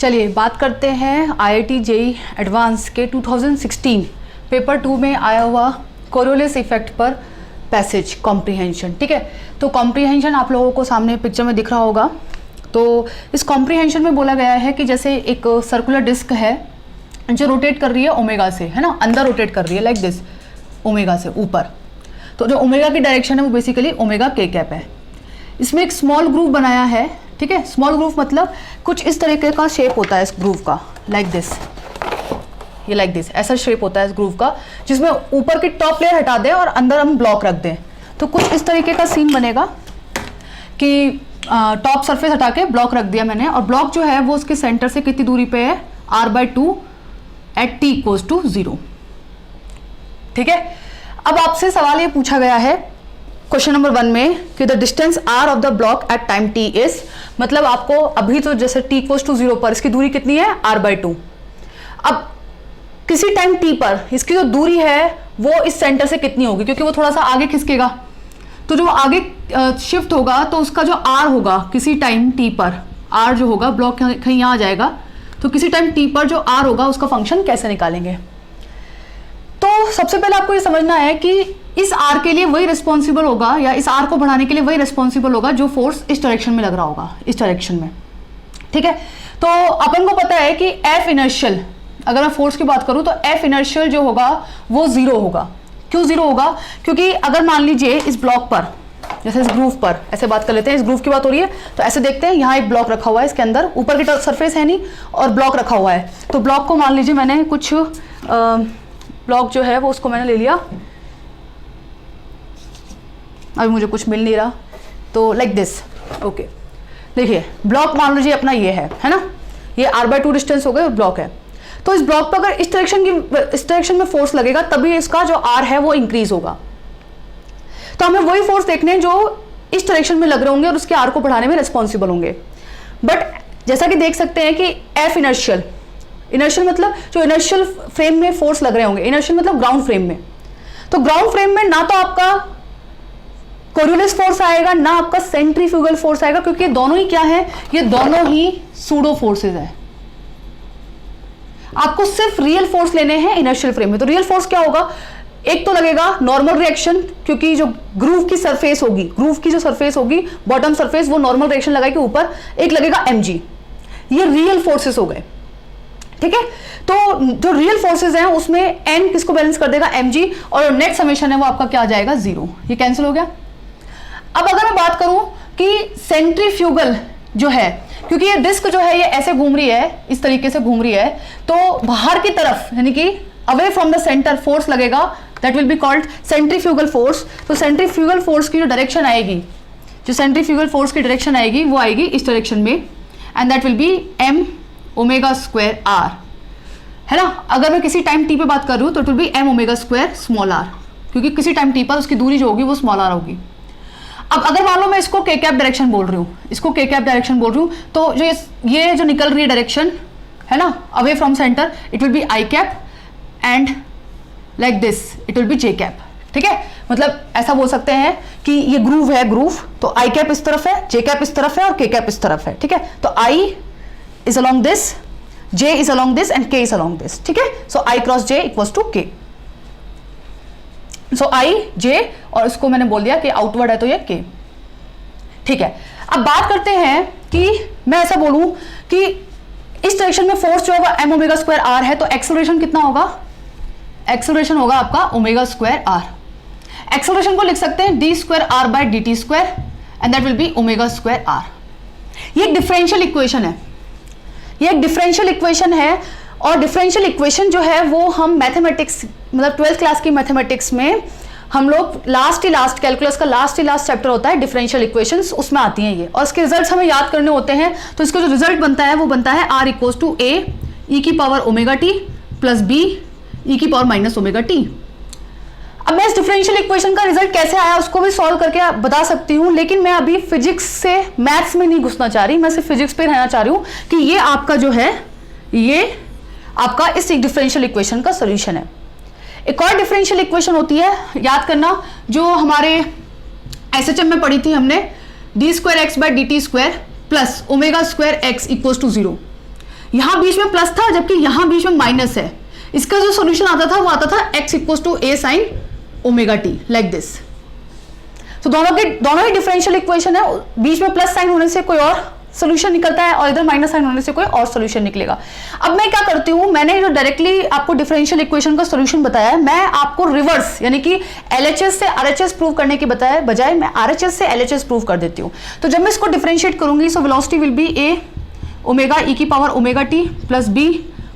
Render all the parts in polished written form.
चलिए बात करते हैं IIT JEE एडवांस के 2016 पेपर 2 में आया हुआ कोरियोलिस इफेक्ट पर पैसेज कॉम्प्रीहेंशन। ठीक है, तो कॉम्प्रीहेंशन आप लोगों को सामने पिक्चर में दिख रहा होगा। तो इस कॉम्प्रीहेंशन में बोला गया है कि जैसे एक सर्कुलर डिस्क है जो रोटेट कर रही है ओमेगा से, है ना, अंदर रोटेट कर रही है लाइक दिस, ओमेगा से ऊपर। तो जो ओमेगा की डायरेक्शन है वो बेसिकली ओमेगा के कैप है। इसमें एक स्मॉल ग्रूव बनाया है। ठीक है, स्मॉल ग्रूव मतलब कुछ इस तरीके का शेप होता है इस ग्रूव का, लाइक दिस, ये लाइक दिस, ऐसा शेप होता है इस ग्रूव का, जिसमें ऊपर की टॉप लेयर हटा दें और अंदर हम ब्लॉक रख दें। तो कुछ इस तरीके का सीन बनेगा कि टॉप सरफेस हटा के ब्लॉक रख दिया मैंने, और ब्लॉक जो है वो उसके सेंटर से कितनी दूरी पे है, r/2 eight t equals to 0। ठीक है, अब आपसे सवाल ये पूछा गया है क्वेश्चन नंबर 1 में कि the distance r of the block at time t is, मतलब आपको अभी तो जैसे t इक्वल्स टू 0 पर इसकी दूरी कितनी है, r/2। अब किसी टाइम t पर इसकी जो दूरी है वो इस सेंटर से कितनी होगी, क्योंकि वो थोड़ा सा आगे खिसकेगा, तो जो आगे शिफ्ट होगा तो उसका जो r होगा किसी टाइम t पर, r जो होगा ब्लॉक कहीं यहाँ आ जाएगा, तो किसी टाइम t पर जो r होगा उसका फंक्शन कैसे निकालेंगे। तो सबसे पहले आपको ये समझना है कि इस r के लिए वही रिस्पॉन्सिबल होगा, या इस r को बढ़ाने के लिए वही रिस्पॉन्सिबल होगा जो फोर्स इस डायरेक्शन में लग रहा होगा, इस डायरेक्शन में। ठीक है, तो अपन को पता है कि F इनर्शियल, अगर मैं फोर्स की बात करूं तो F इनर्शियल जो होगा वो 0 होगा। क्यों 0 होगा, क्योंकि अगर मान लीजिए इस ब्लॉक पर, जैसे इस ग्रूव पर, ऐसे बात कर लेते हैं, इस ग्रूव की बात हो रही है, तो ऐसे देखते हैं यहाँ एक ब्लॉक रखा हुआ है, इसके अंदर ऊपर की सरफेस है नहीं और ब्लॉक रखा हुआ है। तो ब्लॉक को मान लीजिए मैंने कुछ ब्लॉक जो है वो उसको मैंने ले लिया, अभी मुझे कुछ मिल नहीं रहा, तो लाइक दिस। ओके, देखिए ब्लॉक मान लीजिए अपना ये है ना, ये r/2 डिस्टेंस हो गया, ब्लॉक है। तो इस ब्लॉक पर अगर इस डायरेक्शन में फोर्स लगेगा तभी इसका जो r है वो इंक्रीज होगा। तो हमें वही फोर्स देखने हैं जो इस डायरेक्शन में लग रहे होंगे और उसके r को बढ़ाने में रिस्पॉन्सिबल होंगे। बट जैसा कि देख सकते हैं कि F इनर्शियल, इनर्शियल मतलब जो इनर्शियल फ्रेम में फोर्स लग रहे होंगे, इनर्शियल मतलब ग्राउंड फ्रेम में, तो ग्राउंड फ्रेम में ना तो आपका कोरियोलिस फोर्स आएगा ना आपका सेंट्रीफ्यूगल फोर्स आएगा, क्योंकि दोनों ही क्या है, ये दोनों ही सूडो फोर्सेज है। आपको सिर्फ रियल फोर्स लेने हैं इनर्शियल फ्रेम में। तो रियल फोर्स क्या होगा, एक तो लगेगा नॉर्मल रिएक्शन, क्योंकि जो ग्रूव की सरफेस होगी, ग्रूव की जो सरफेस होगी बॉटम सरफेस, वो नॉर्मल रिएक्शन लगाएगी ऊपर, एक लगेगा mg। ये रियल फोर्सेस हो गए। ठीक है, तो जो रियल फोर्सेस हैं उसमें n किसको बैलेंस कर देगा, mg, और नेट समेशन है वो आपका क्या आ जाएगा, 0। ये कैंसिल हो गया। अब अगर मैं बात करूं कि सेंट्रीफ्यूगल जो है, क्योंकि ये डिस्क जो है ये ऐसे घूम रही है, इस तरीके से घूम रही है, तो बाहर की तरफ यानी कि away from the centre force लगेगा, that will be called centrifugal force. तो सेंट्रीफ्यूगल फोर्स की जो डायरेक्शन आएगी, जो सेंट्रीफ्यूगल फोर्स की डायरेक्शन आएगी वो आएगी इस डायरेक्शन में, and that will be m ω² r, है ना। अगर मैं किसी टाइम t पे बात कर रही हूँ तो it will be m ω² small r, क्योंकि किसी टाइम t पर उसकी दूरी जो होगी वो स्मॉल r होगी। अब अगर मान लो मैं इसको के कैप डायरेक्शन बोल रही हूँ, इसको के कैप डायरेक्शन बोल रही हूँ, तो जो ये जो निकल रही है डायरेक्शन, है ना, away from centre, it will be I cap and like this it will be J cap. ठीक है, मतलब ऐसा बोल सकते हैं कि ये ग्रूव है, ग्रूव, तो आई कैप इस तरफ है, जे कैप इस तरफ है और के कैप इस तरफ है। ठीक है, तो I is along this, J is along this and K is along this. ठीक है, so I cross J equals to K. So आई जे, और इसको मैंने बोल दिया कि आउटवर्ड है तो ये के। ठीक है, अब बात करते हैं कि मैं ऐसा बोलूं कि इस डायरेक्शन में फोर्स जो है वो m ω² r है, तो एक्सेलरेशन कितना होगा, एक्सेलरेशन होगा आपका ω² r। एक्सेलरेशन को लिख सकते हैं d² r/dt² and that will be ω² r। ये एक डिफरेंशियल इक्वेशन है, ये एक डिफरेंशियल इक्वेशन है, और डिफरेंशियल इक्वेशन जो है वो हम मैथमेटिक्स, मतलब 12th क्लास की मैथमेटिक्स में हम लोग लास्ट कैलकुलस का लास्ट चैप्टर होता है डिफरेंशियल इक्वेशंस, उसमें आती हैं ये, और इसके रिजल्ट्स हमें याद करने होते हैं। तो इसका जो रिजल्ट बनता है वो बनता है r equals to a e⁻ plus b e⁻−ωt। अब मैं इस डिफरेंशियल इक्वेशन का रिजल्ट कैसे आया उसको भी सॉल्व करके बता सकती हूँ, लेकिन मैं अभी फिजिक्स से मैथ्स में नहीं घुसना चाह रही, मैं सिर्फ फिजिक्स पे रहना चाह रही हूँ कि ये आपका जो है ये आपका इस डिफरेंशियल इक्वेशन का सॉल्यूशन है। एक और डिफरेंशियल इक्वेशन होती है, याद करना, जो हमारे एसएचएम में पढ़ी थी हमने, d² x/dt² plus ω² x equals to 0। यहां बीच में प्लस था जबकि यहां बीच में माइनस है। इसका जो सोल्यूशन आता था वो आता था x equal to a sine omega T, like this. तो दोनों ही डिफरेंशियल इक्वेशन है, बीच में प्लस साइन होने से कोई और सोल्यूशन निकलता है और इधर माइनस साइन होने से कोई और सोल्यूशन निकलेगा। अब मैं क्या करती हूं, मैंने जो डायरेक्टली आपको डिफरेंशियल इक्वेशन का सोल्यूशन बताया है, मैं आपको रिवर्स यानी कि एलएचएस से आरएचएस प्रूव करने की बजाय मैं आरएचएस से एलएचएस प्रूव कर देती हूं। तो जब मैं इसको डिफरेंशिएट करूंगी, so velocity will be A omega E की power omega T plus B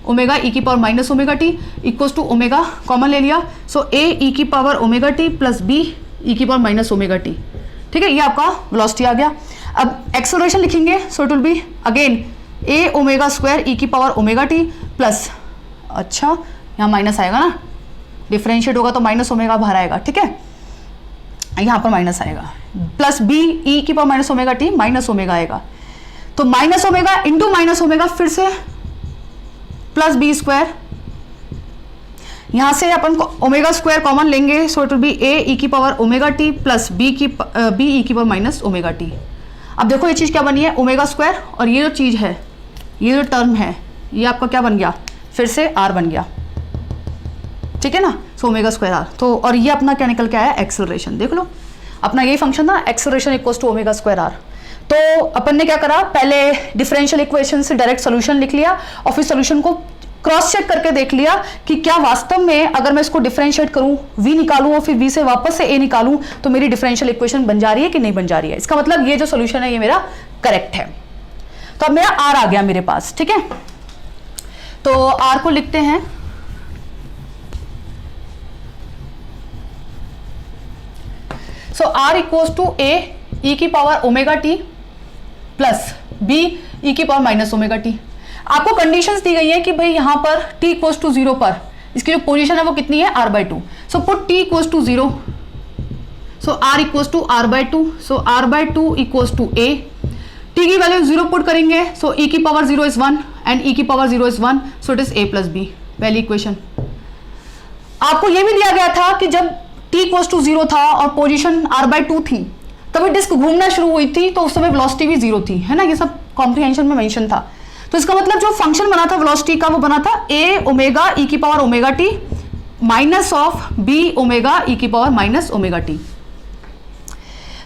omega E की power minus omega T equals to omega common ले लिया, सो ए ई की power omega T plus B E की power minus omega T. ठीक है, ये आपका वेलोसिटी आ गया। अब एक्सेलरेशन लिखेंगे, so it will be again A omega square E की पावर ओमेगा टी प्लस, अच्छा यहाँ माइनस आएगा ना, डिफरेंशिएट होगा तो माइनस ओमेगा बाहर आएगा। ठीक है, यहाँ पर माइनस आएगा, प्लस बी ई की power minus omega T minus omega आएगा, तो minus omega into minus omega फिर से प्लस बी स्क्वायर, यहां से अपन ओमेगा स्क्वायर कॉमन लेंगे, so it will be A E की power omega T plus B E की पावर माइनस ओमेगा टी। अब देखो ये चीज क्या बनी है, ओमेगा स्क्वायर, और ये जो चीज है, ये जो टर्म है, ये आपका क्या बन गया, फिर से आर बन गया। ठीक है ना, सो ओमेगा स्क्वायर आर, तो और ये अपना क्या निकल के आया, एक्सेलरेशन। देख लो अपना यही फंक्शन था, acceleration equals to omega square R. तो अपन ने क्या करा, पहले डिफरेंशियल इक्वेशन से डायरेक्ट सोल्यूशन लिख लिया और फिर सोल्यूशन को क्रॉस चेक करके देख लिया कि क्या वास्तव में अगर मैं इसको डिफरेंशिएट करूं, v निकालूं और फिर v से वापस से a निकालूं तो मेरी डिफरेंशियल इक्वेशन बन जा रही है कि नहीं बन जा रही है। इसका मतलब ये जो सोल्यूशन है ये मेरा करेक्ट है। तो अब मेरा r आ गया मेरे पास। ठीक है, तो r को लिखते हैं, so r equals to a e की power omega T plus b e की पावर माइनस ओमेगा टी। आपको कंडीशंस दी गई है कि भाई यहां पर t इक्वल्स टू 0 पर इसकी जो पोजीशन है वो कितनी है, r/2। So put t equals to 0, so r equals to r/2, so r/2 equals to a। t की वैल्यू 0 पुट करेंगे, सो e की पावर 0 इज 1 एंड e की power 0 is 1, so it is a plus b, पहली equation. आपको ये भी दिया गया था कि जब t इक्वल्स टू 0 था और पोजीशन r/2 थी, तभी डिस्क घूमना शुरू हुई थी, तो उस समय वेलोसिटी भी 0 थी, है ना, ये सब कॉम्प्रिहेंशन में मेंशन था। तो इसका मतलब जो फंक्शन बना था वेलोसिटी का वो बना था a ओमेगा ई की power omega T minus of b omega E की पावर माइनस ओमेगा टी।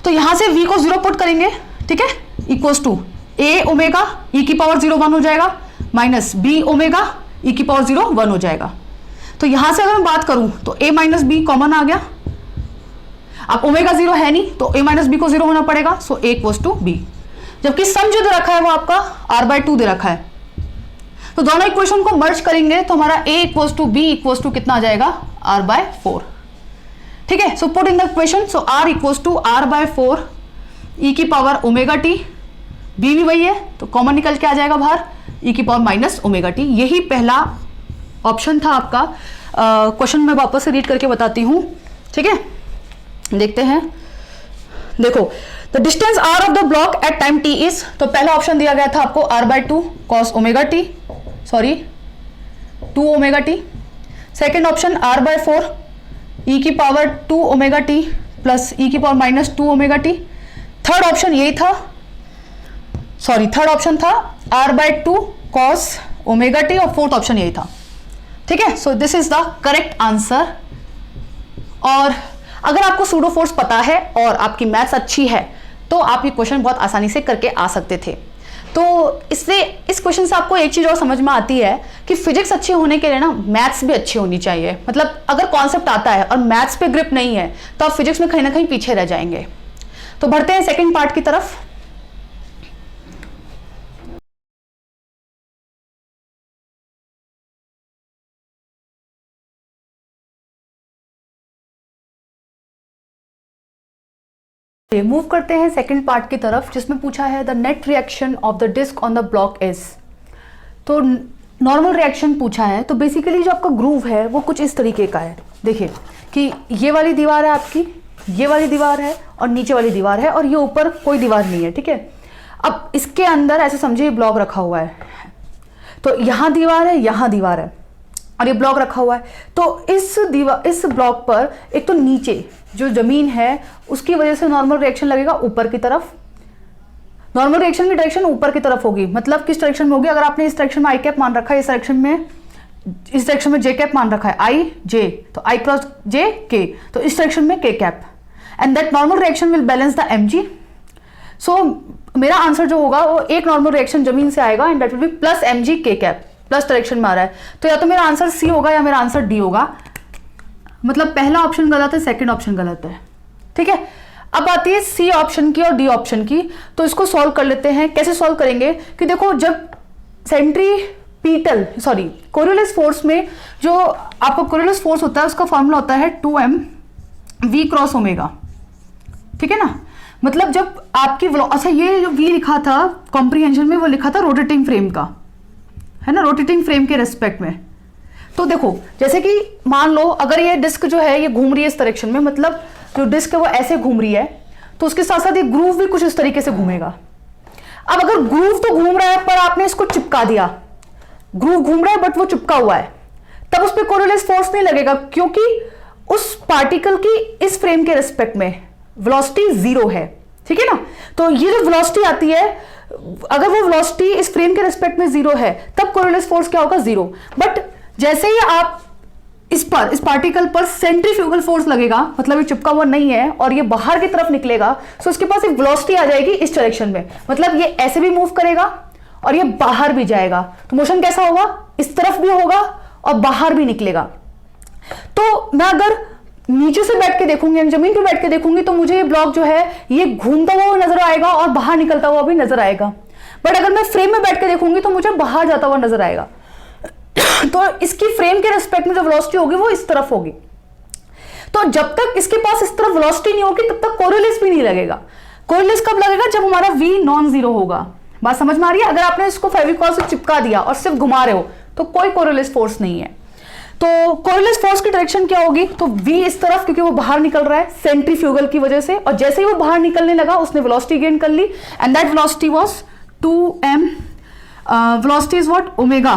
तो यहां से v को 0 पुट करेंगे, ठीक है, equals to a omega E की पावर 0 1 हो जाएगा माइनस b ओमेगा ई की पावर 0 1 हो जाएगा। तो यहां से अगर मैं बात करूं तो a माइनस बी कॉमन आ गया। अब ओमेगा 0 है नहीं तो a माइनस बी को 0 होना पड़ेगा, सो a इक्वल्स टू b। जबकि सम जो दे रखा है वो आपका r/2 दे रखा है, तो दोनों इक्वेशन को मर्ज करेंगे तो हमारा a equals to b equals to कितना आ जाएगा, r/4। ठीक है, so put in the equation, so r equals to r/4 e की पावर ओमेगा टी, b भी वही है तो कॉमन निकल के आ जाएगा बाहर, e की पावर माइनस ओमेगा टी। यही पहला ऑप्शन था आपका। क्वेश्चन मैं वापस से रीड करके बताती हूं। ठीक है, देखते हैं। देखो, the distance r of the block at time t is, तो पहला ऑप्शन दिया गया था आपको r/2 cos omega T, sorry 2 omega T. Second option r/4 e की power 2 omega T plus e की power minus 2 omega T. Third option यही था, सॉरी थर्ड ऑप्शन था r/2 cos ओमेगा टी और फोर्थ ऑप्शन यही था। ठीक है, so this is the correct answer. और अगर आपको सूडो फोर्स पता है और आपकी मैथ्स अच्छी है तो आप ये क्वेश्चन बहुत आसानी से करके आ सकते थे। तो इससे इस क्वेश्चन से आपको एक चीज और समझ में आती है कि फिजिक्स अच्छी होने के लिए ना मैथ्स भी अच्छी होनी चाहिए। मतलब अगर कॉन्सेप्ट आता है और मैथ्स पे ग्रिप नहीं है तो आप फिजिक्स में कहीं ना कहीं पीछे रह जाएंगे। तो बढ़ते हैं सेकेंड पार्ट की तरफ। मूव करते हैं सेकंड पार्ट की तरफ, जिसमें पूछा है the net reaction of the disc on the block is. तो नॉर्मल रिएक्शन पूछा है, तो बेसिकली जो आपका ग्रूव है वो कुछ इस तरीके का है। देखिए कि ये वाली दीवार है आपकी, ये वाली दीवार है और नीचे वाली दीवार है और ये ऊपर कोई दीवार नहीं है। ठीक है, अब इसके अंदर ऐसे समझिए ब्लॉक रखा हुआ है, तो यहाँ दीवार है, यहाँ दीवार है और ये ब्लॉक रखा हुआ है। तो इस ब्लॉक पर एक तो नीचे जो जमीन है उसकी वजह से नॉर्मल रिएक्शन लगेगा ऊपर की तरफ, नॉर्मल रिएक्शन की डायरेक्शन ऊपर की तरफ होगी, मतलब किस डायरेक्शन में होगी, अगर आपने इस डायरेक्शन में आई कैप मान रखा है, इस डायरेक्शन में जे कैप मान रखा है, आई जे, तो आई क्रॉस जे के, तो इस डायरेक्शन में K cap, and that normal reaction will balance the M G. सो मेरा आंसर जो होगा वो एक नॉर्मल रिएक्शन जमीन से आएगा and that will be plus M G के कैप, प्लस डायरेक्शन में आ रहा है, तो या तो मेरा आंसर सी होगा या मेरा आंसर डी होगा, मतलब पहला ऑप्शन गलत है, सेकंड ऑप्शन गलत है। ठीक है, अब आती है सी ऑप्शन की और डी ऑप्शन की, तो इसको सॉल्व कर लेते हैं। कैसे सॉल्व करेंगे कि देखो, जब कोरियोलिस फोर्स में जो आपका कोरियोलिस फोर्स होता है उसका फॉर्मूला होता है 2m v क्रॉस ओमेगा। ठीक है ना, मतलब जब आपकी अच्छा ये जो v लिखा था कॉम्प्रिहेंशन में, वो लिखा था रोटेटिंग फ्रेम का, है ना, रोटेटिंग फ्रेम के रेस्पेक्ट में। तो देखो, जैसे कि मान लो अगर ये डिस्क जो है ये घूम रही है इस डायरेक्शन में, मतलब जो डिस्क है वो ऐसे घूम रही है, तो उसके साथ साथ ये ग्रूव भी कुछ इस तरीके से घूमेगा। अब अगर ग्रूव तो घूम रहा है पर आपने इसको चिपका दिया, ग्रूव घूम रहा है बट वो चिपका हुआ है, तब उस पर कोरियोलिस फोर्स नहीं लगेगा, क्योंकि उस पार्टिकल की इस फ्रेम के रिस्पेक्ट में वेलोसिटी 0 है। ठीक है ना, तो ये जो वेलोसिटी आती है, अगर वो वेलोसिटी इस फ्रेम के रिस्पेक्ट में 0 है, तब कोरियोलिस फोर्स क्या होगा, 0। बट जैसे ही आप इस पार्टिकल पर सेंट्रीफ्यूगल फोर्स लगेगा, मतलब ये चिपका हुआ नहीं है और ये बाहर की तरफ निकलेगा, तो उसके पास एक वेलोसिटी आ जाएगी इस डायरेक्शन में, मतलब ये ऐसे भी मूव करेगा और ये बाहर भी जाएगा, तो मोशन कैसा होगा, इस तरफ भी होगा और बाहर भी निकलेगा। तो मैं अगर नीचे से बैठ के देखूंगी, जमीन पे बैठ के देखूंगी, तो मुझे ये ब्लॉक जो है ये घूमता हुआ नजर आएगा और बाहर निकलता हुआ भी नजर आएगा। बट अगर मैं फ्रेम में बैठ के देखूंगी तो मुझे बाहर जाता हुआ नजर आएगा। तो इसकी फ्रेम के रेस्पेक्ट में जो वेलोसिटी होगी वो इस तरफ होगी। तो जब तक इसके पास इस तरफ वेलोसिटी नहीं होगी तब तक कोरियोलिस भी नहीं लगेगा। कोरियोलिस कब लगेगा, जब हमारा v नॉन जीरो होगा। बात समझ में आ रही है? अगर आपने इसको फेविकॉल से चिपका दिया और सिर्फ घुमा रहे हो तो कोई कोरियोलिस फोर्स नहीं है। तो कोरियोलिस फोर्स की डायरेक्शन क्या होगी, तो v इस तरफ, क्योंकि वो बाहर निकल रहा है सेंट्रीफ्यूगल की वजह से, और जैसे ही वो बाहर निकलने लगा उसने वेलोसिटी गेन कर ली, and that velocity was 2m, velocity is what, omega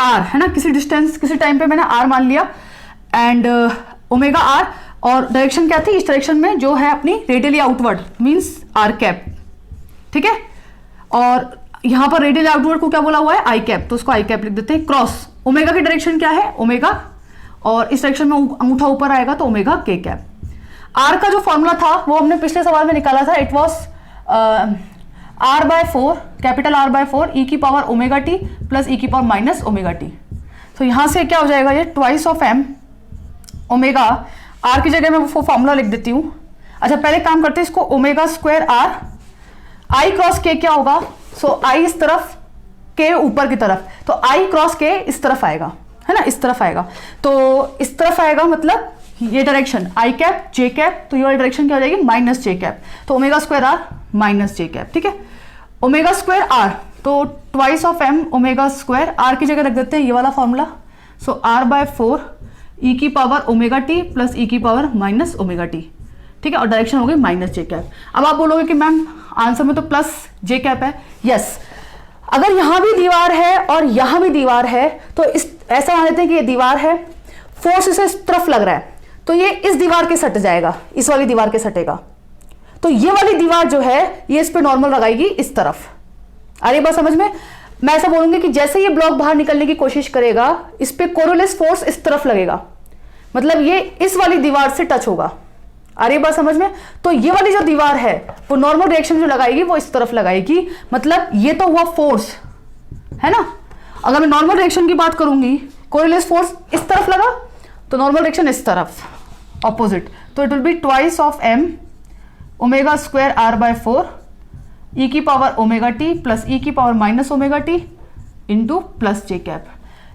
r, है ना, किसी डिस्टेंस किसी टाइम पे मैंने r मान लिया, एंड ओमेगा r, और डायरेक्शन क्या थी, इस डायरेक्शन में जो है अपनी radially outward means r cap. ठीक है, और यहां पर रेडियली आउटवर्ड को क्या बोला हुआ है, i कैप, तो उसको i कैप लिख देते हैं। क्रॉस ओमेगा की डायरेक्शन क्या है, ओमेगा, और इस डायरेक्शन में अंगूठा ऊपर आएगा तो ओमेगा k कैप। r का जो फॉर्मूला था वो हमने पिछले सवाल में निकाला था, it was r/4, capital R/4 e की power omega T plus e की पावर माइनस ओमेगा टी। तो यहां से क्या हो जाएगा, ये twice of m omega, r की जगह मैं वो फॉर्मूला लिख देती हूं। अच्छा, पहले काम करते हैं, इसको omega square r, i cross k क्या होगा, सो i इस तरफ, k ऊपर की तरफ, तो i क्रॉस k इस तरफ आएगा, है ना, इस तरफ आएगा, तो इस तरफ आएगा, मतलब ये direction i cap j cap, तो ये वाली डायरेक्शन क्या हो जाएगी, माइनस j कैप, तो omega square r minus j cap. ठीक है, ओमेगा स्क्वायर r, तो twice of m omega square, r की जगह रख देते हैं ये वाला फॉर्मूला, सो r/4 e की power omega T plus e की पावर माइनस ओमेगा टी। ठीक है, और डायरेक्शन हो गई माइनस j कैप। अब आप बोलोगे कि मैम आंसर में तो प्लस j कैप है। यस, अगर यहां भी दीवार है और यहां भी दीवार है, तो इस ऐसा मान लेते हैं कि ये दीवार है, फोर्स इसे इस तरफ लग रहा है, तो ये इस दीवार के सट जाएगा, इस वाली दीवार के सटेगा, तो ये वाली दीवार जो है ये इस पे नॉर्मल लगाएगी इस तरफ। अरे बात समझ में, मैं ऐसा बोलूंगी कि जैसे ये ब्लॉक बाहर निकलने की कोशिश करेगा, इस पे कोरियोलिस फोर्स इस तरफ लगेगा, मतलब ये इस वाली दीवार से टच होगा। अरे बात समझ में, तो ये वाली जो दीवार है वो नॉर्मल रिएक्शन जो लगाएगी वो इस तरफ लगाएगी, मतलब ये तो हुआ फोर्स, है ना। अगर मैं नॉर्मल रिएक्शन की बात करूंगी, कोरियोलिस फोर्स इस तरफ लगा तो नॉर्मल रिएक्शन इस तरफ, ऑपोजिट, तो it will be twice of m omega square r/4 e की power omega T plus e की power minus omega T into plus j cap.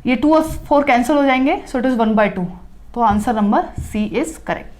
ये 2 और 4 कैंसिल हो जाएंगे, सो इट इज 1/2, तो answer number C is correct.